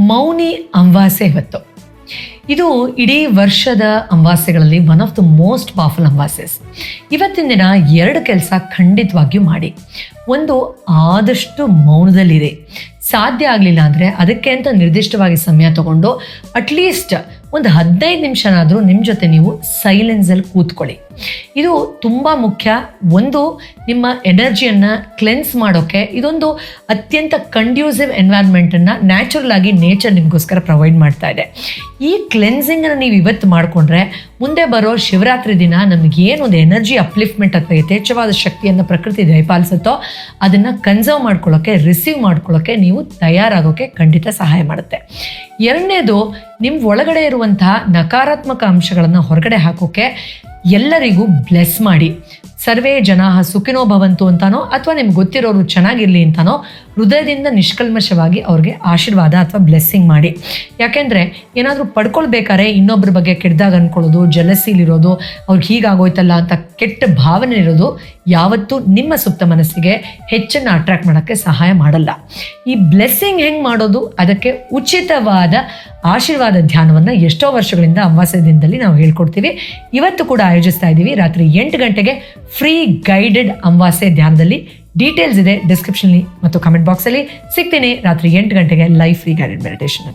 ಮೌನಿ ಅಮಾವಾಸ್ಯೆ ಇವತ್ತು. ಇದು ಇಡೀ ವರ್ಷದ ಅಮಾವಾಸ್ಯೆಗಳಲ್ಲಿ one of the most powerful amavasyas. ಇವತ್ತಿನ ದಿನ 2 ಕೆಲಸ ಖಂಡಿತವಾಗಿಯೂ ಮಾಡಿ. ಒಂದು, ಆದಷ್ಟು ಮೌನದಲ್ಲಿರಿ. ಸಾಧ್ಯ ಆಗಲಿಲ್ಲ ಅಂದರೆ ಅದಕ್ಕೆ ಅಂತ ನಿರ್ದಿಷ್ಟವಾಗಿ ಸಮಯ ತಗೊಂಡು ಅಟ್ಲೀಸ್ಟ್ ಒಂದು 15 ನಿಮಿಷನಾದರೂ ನಿಮ್ಮ ಜೊತೆ ನೀವು ಸೈಲೆನ್ಸಲ್ಲಿ ಕೂತ್ಕೊಳ್ಳಿ. ಇದು ತುಂಬ ಮುಖ್ಯ. ಒಂದು, ನಿಮ್ಮ ಎನರ್ಜಿಯನ್ನು ಕ್ಲೆನ್ಸ್ ಮಾಡೋಕ್ಕೆ ಇದೊಂದು ಅತ್ಯಂತ ಕಂಡ್ಯೂಸಿವ್ ಎನ್ವೈರ್ನ್ಮೆಂಟನ್ನು ನ್ಯಾಚುರಲ್ ಆಗಿ ನೇಚರ್ ನಿಮಗೋಸ್ಕರ ಪ್ರೊವೈಡ್ ಮಾಡ್ತಾ ಇದೆ. ಈ ಕ್ಲೆನ್ಸಿಂಗನ್ನು ನೀವು ಇವತ್ತು ಮಾಡಿಕೊಂಡ್ರೆ ಮುಂದೆ ಬರೋ ಶಿವರಾತ್ರಿ ದಿನ ನಮಗೇನೊಂದು ಎನರ್ಜಿ ಅಪ್ಲಿಫ್ಟ್ಮೆಂಟ್ ಅಥವಾ ಯಥೇಚ್ಛವಾದ ಶಕ್ತಿಯನ್ನು ಪ್ರಕೃತಿ ದಯಪಾಲಿಸುತ್ತೋ ಅದನ್ನು ಕನ್ಸರ್ವ್ ಮಾಡ್ಕೊಳ್ಳೋಕ್ಕೆ, ರಿಸೀವ್ ಮಾಡ್ಕೊಳ್ಳೋಕ್ಕೆ ನೀವು ತಯಾರಾಗೋಕ್ಕೆ ಖಂಡಿತ ಸಹಾಯ ಮಾಡುತ್ತೆ. ಎರಡನೇದು, ನಿಮ್ಮ ಒಳಗಡೆ ಇರುವಂತಹ ನಕಾರಾತ್ಮಕ ಅಂಶಗಳನ್ನು ಹೊರಗಡೆ ಹಾಕೋಕ್ಕೆ ಎಲ್ಲರಿಗೂ ಬ್ಲೆಸ್ ಮಾಡಿ. ಸರ್ವೇ ಜನಾಃ ಸುಖಿನೋ ಭವಂತು ಅಂತಾನೋ ಅಥವಾ ನಿಮ್ಗೆ ಗೊತ್ತಿರೋರು ಚೆನ್ನಾಗಿರಲಿ ಅಂತಾನೋ ಹೃದಯದಿಂದ ನಿಷ್ಕಲ್ಮಶವಾಗಿ ಅವ್ರಿಗೆ ಆಶೀರ್ವಾದ ಅಥವಾ ಬ್ಲೆಸ್ಸಿಂಗ್ ಮಾಡಿ. ಯಾಕೆಂದರೆ ಏನಾದರೂ ಪಡ್ಕೊಳ್ಬೇಕಾದ್ರೆ ಇನ್ನೊಬ್ಬರ ಬಗ್ಗೆ ಕೆಟ್ಟದಾಗ ಅಂದ್ಕೊಳ್ಳೋದು, ಜಲಸಿಲಿರೋದು, ಅವ್ರಿಗೆ ಹೀಗಾಗೋಯ್ತಲ್ಲ ಅಂತ ಕೆಟ್ಟ ಭಾವನೆ ಇರೋದು ಯಾವತ್ತೂ ನಿಮ್ಮ ಸುಪ್ತ ಮನಸ್ಸಿಗೆ ಹೆಚ್ಚನ್ನು ಅಟ್ರಾಕ್ಟ್ ಮಾಡೋಕ್ಕೆ ಸಹಾಯ ಮಾಡಲ್ಲ. ಈ ಬ್ಲೆಸ್ಸಿಂಗ್ ಹೆಂಗೆ ಮಾಡೋದು, ಅದಕ್ಕೆ ಉಚಿತವಾದ ಆಶೀರ್ವಾದ ಧ್ಯಾನವನ್ನು ಎಷ್ಟೋ ವರ್ಷಗಳಿಂದ ಅಮಾವಾಸ್ಯೆ ದಿನದಲ್ಲಿ ನಾವು ಹೇಳ್ಕೊಡ್ತೀವಿ. ಇವತ್ತು ಕೂಡ ಆಯೋಜಿಸ್ತಾ ಇದ್ದೀವಿ. ರಾತ್ರಿ 8 ಗಂಟೆಗೆ ಫ್ರೀ ಗೈಡೆಡ್ ಅಮಾವಾಸ್ಯೆ ಧ್ಯಾನದಲ್ಲಿ. ಡೀಟೇಲ್ಸ್ ಇದೆ ಡಿಸ್ಕ್ರಿಪ್ಷನ್ಲಿ ಮತ್ತು ಕಮೆಂಟ್ ಬಾಕ್ಸಲ್ಲಿ. ಸಿಗ್ತೀನಿ ರಾತ್ರಿ 8 ಗಂಟೆಗೆ ಲೈವ್ ಫ್ರೀ ಗೈಡೆಡ್ ಮೆಡಿಟೇಷನ್.